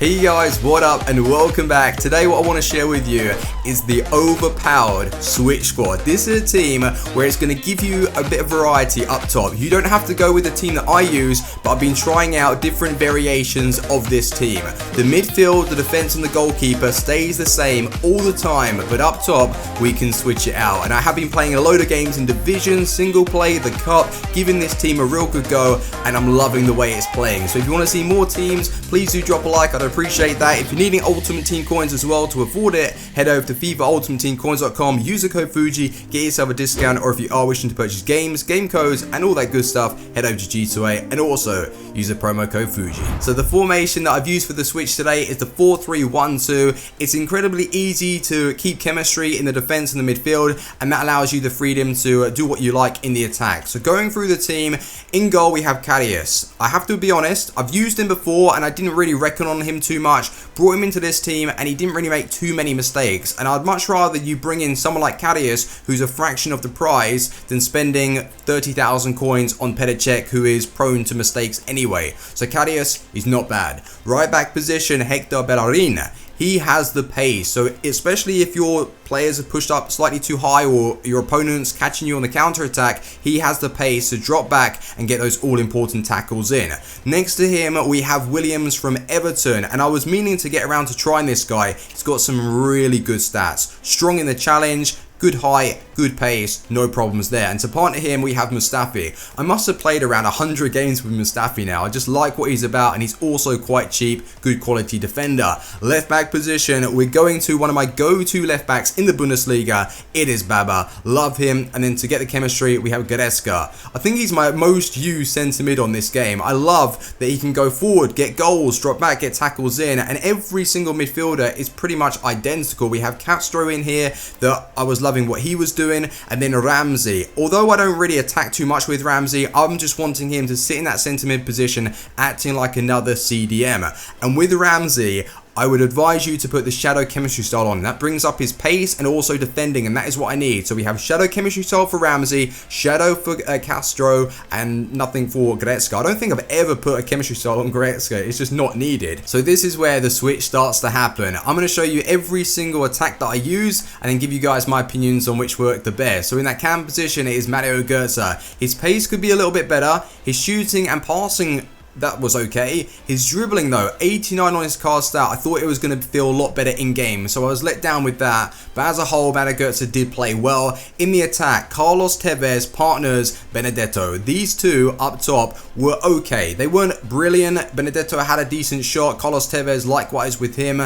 Hey guys, what up and welcome back. Today what I want to share with you is the overpowered Switch squad. This is a team where it's going to give you a bit of variety up top. You don't have to go with the team that I use, but I've been trying out different variations of this team. The midfield, the defense and the goalkeeper stays the same all the time, but up top we can switch it out. And I have been playing a load of games in Division, Single Play, the Cup, giving this team a real good go, and I'm loving the way it's playing. So if you want to see more teams, please do drop a like. I'd appreciate that. If you're needing Ultimate Team coins as well to afford it, head over to FIFAUltimateTeamCoins.com, use the code Fuji, get yourself a discount, or if you are wishing to purchase games, game codes, and all that good stuff, head over to G2A and also use the promo code Fuji. So the formation that I've used for the Switch today is the 4-3-1-2. It's incredibly easy to keep chemistry in the defense and the midfield, and that allows you the freedom to do what you like in the attack. So going through the team, in goal we have gWftrz. I have to be honest, I've used him before and I didn't really reckon on him too much. Brought him into this team and he didn't really make too many mistakes, and I'd much rather you bring in someone like gWftrz, who's a fraction of the price, than spending 30,000 coins on Petacek, who is prone to mistakes anyway. So gWftrz is not bad. Right back position, Hector Bellerin. He has the pace, so especially if your players are pushed up slightly too high or your opponent's catching you on the counter attack, he has the pace to drop back and get those all-important tackles in. Next to him, we have Williams from Everton, and I was meaning to get around to trying this guy. He's got some really good stats. Strong in the challenge, good height, good pace, no problems there. And to partner him, we have Mustafi. I must have played around 100 games with Mustafi now. I just like what he's about, and he's also quite cheap, good quality defender. Left back position, we're going to one of my go-to left backs in the Bundesliga. It is Baba. Love him. And then to get the chemistry, we have Goretzka. I think he's my most used centre mid on this game. I love that he can go forward, get goals, drop back, get tackles in, and every single midfielder is pretty much identical. We have Castro in here that I was loving what he was doing, and then Ramsey. Although I don't really attack too much with Ramsey, I'm just wanting him to sit in that centre mid position, acting like another CDM. And with Ramsey, I would advise you to put the Shadow Chemistry style on. That brings up his pace and also defending, and that is what I need. So we have Shadow Chemistry style for Ramsey, Shadow for Castro, and nothing for Goretzka. I don't think I've ever put a chemistry style on Goretzka. It's just not needed. So this is where the switch starts to happen. I'm going to show you every single attack that I use, and then give you guys my opinions on which work the best. So in that cam position, it is gWftrz. His pace could be a little bit better. His shooting and passing, that was okay. His dribbling though, 89 on his card stat. I thought it was going to feel a lot better in game, so I was let down with that. But as a whole, gWftrz did play well. In the attack, Carlos Tevez partners Benedetto. These two up top were okay. They weren't brilliant. Benedetto had a decent shot. Carlos Tevez likewise with him.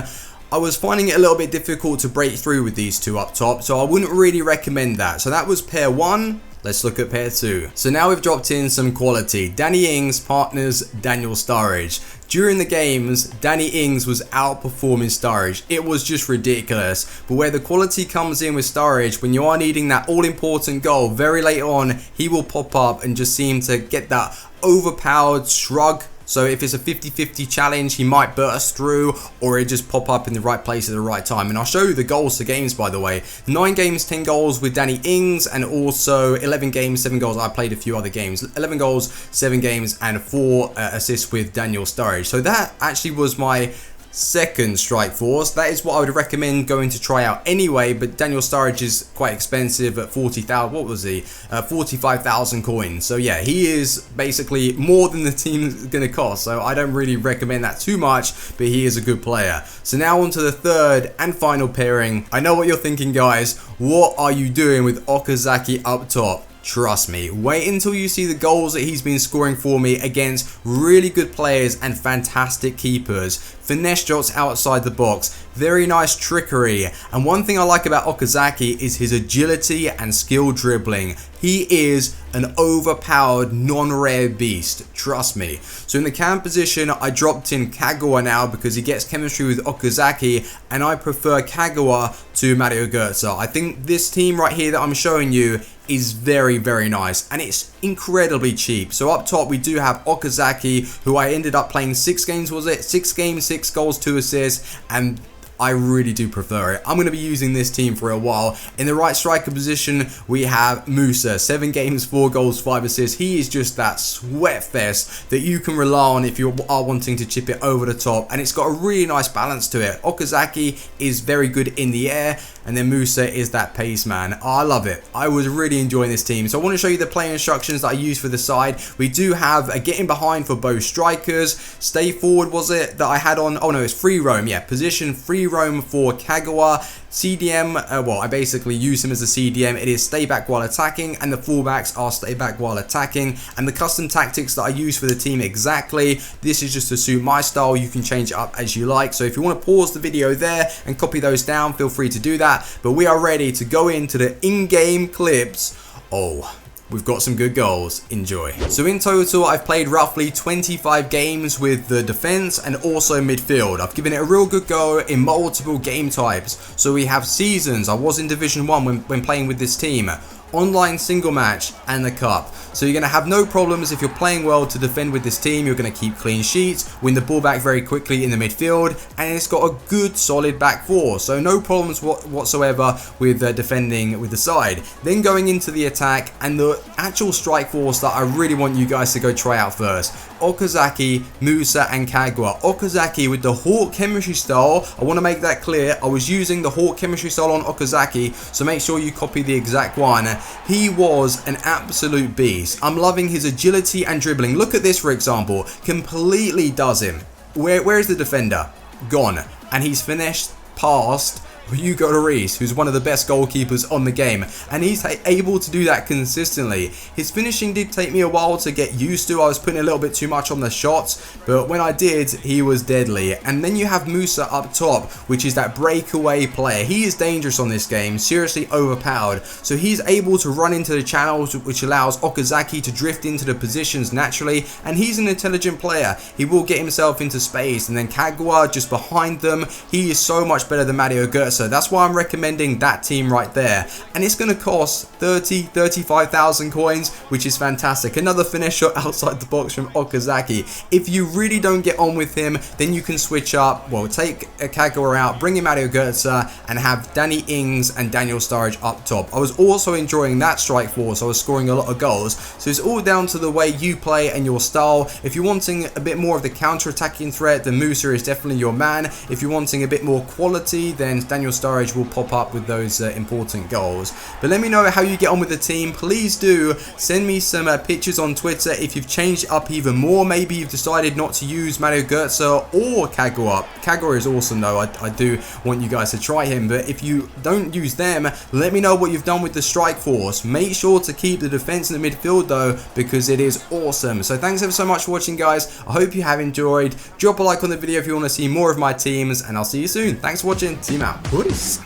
I was finding it a little bit difficult to break through with these two up top, so I wouldn't really recommend that. So that was pair 1. Let's look at pair 2. So now we've dropped in some quality. Danny Ings partners Daniel Sturridge. During the games, Danny Ings was outperforming Sturridge. It was just ridiculous. But where the quality comes in with Sturridge, when you are needing that all-important goal very late on, he will pop up and just seem to get that overpowered shrug. So if it's a 50-50 challenge, he might burst through, or it just pop up in the right place at the right time. And I'll show you the goals to games, by the way. 9 games, 10 goals with Danny Ings, and also 11 games, 7 goals. I played a few other games. 11 goals, 7 games, and 4 assists with Daniel Sturridge. So that actually was my second strike force. That is what I would recommend going to try out anyway, but Daniel Sturridge is quite expensive at 40,000. What was he? 45,000 coins. So yeah, he is basically more than the team's going to cost. So I don't really recommend that too much, but he is a good player. So now on to the third and final pairing. I know what you're thinking, guys. What are you doing with Okazaki up top? Trust me, wait until you see the goals that he's been scoring for me against really good players and fantastic keepers. Finesse shots outside the box, very nice trickery, and one thing I like about Okazaki is his agility and skill dribbling. He is an overpowered non-rare beast, trust me. So in the cam position, I dropped in Kagawa now because he gets chemistry with Okazaki, and I prefer Kagawa to gWftrz. I think this team right here that I'm showing you is very, very nice, and it's incredibly cheap. So up top we do have Okazaki, who I ended up playing 6 games, was it? 6 games, 6 goals, 2 assists, and I really do prefer it. I'm going to be using this team for a while. In the right striker position, we have Musa. 7 games, 4 goals, 5 assists. He is just that sweat fest that you can rely on if you are wanting to chip it over the top. And it's got a really nice balance to it. Okazaki is very good in the air. And then Musa is that pace man. Oh, I love it. I was really enjoying this team. So I want to show you the play instructions that I use for the side. We do have a getting behind for both strikers. Stay forward was it that I had on? Oh no, it's free roam. Yeah, position free roam for Kagawa. CDM, well, I basically use him as a CDM. It is stay back while attacking, and the fullbacks are stay back while attacking. And the custom tactics that I use for the team exactly, this is just to suit my style. You can change it up as you like. So if you want to pause the video there and copy those down, feel free to do that. But we are ready to go into the in-game clips. Oh, we've got some good goals. Enjoy. So in total, I've played roughly 25 games with the defense and also midfield. I've given it a real good go in multiple game types. So we have seasons. I was in Division 1 when playing with this team. Online single match and the cup. So you're going to have no problems if you're playing well to defend with this team. You're going to keep clean sheets, win the ball back very quickly in the midfield, and it's got a good solid back four. So no problems whatsoever with defending with the side. Then going into the attack and the actual strike force that I really want you guys to go try out first. Okazaki, Musa and Kagawa. Okazaki with the Hawk chemistry style. I want to make that clear. I was using the Hawk chemistry style on Okazaki, so make sure you copy the exact one. He was an absolute beast. I'm loving his agility and dribbling. Look at this, for example. Completely does him. Where is the defender? Gone. And he's finished past Hugo Lloris, who's one of the best goalkeepers on the game, and he's able to do that consistently. His finishing did take me a while to get used to. I was putting a little bit too much on the shots, but when I did, he was deadly. And then you have Musa up top, which is that breakaway player. He is dangerous on this game, seriously overpowered. So he's able to run into the channels, which allows Okazaki to drift into the positions naturally, and he's an intelligent player. He will get himself into space, and then Kagawa just behind them. He is so much better than Mario Götze. So that's why I'm recommending that team right there. And it's going to cost 35,000 coins, which is fantastic. Another finisher outside the box from Okazaki. If you really don't get on with him, then you can switch up. Well, take Kagawa out, bring in Mario Götze, and have Danny Ings and Daniel Sturridge up top. I was also enjoying that strike force. I was scoring a lot of goals. So it's all down to the way you play and your style. If you're wanting a bit more of the counter-attacking threat, then Musa is definitely your man. If you're wanting a bit more quality, then Daniel Sturridge will pop up with those important goals. But let me know how you get on with the team. Please do send me some pictures on Twitter if you've changed it up even more. Maybe you've decided not to use Mario Götze or Kagawa. Kagawa is awesome though. I do want you guys to try him. But if you don't use them, let me know what you've done with the strike force. Make sure to keep the defense in the midfield though, because it is awesome. So thanks ever so much for watching, guys. I hope you have enjoyed. Drop a like on the video if you want to see more of my teams, and I'll see you soon. Thanks for watching. Team out. Peace.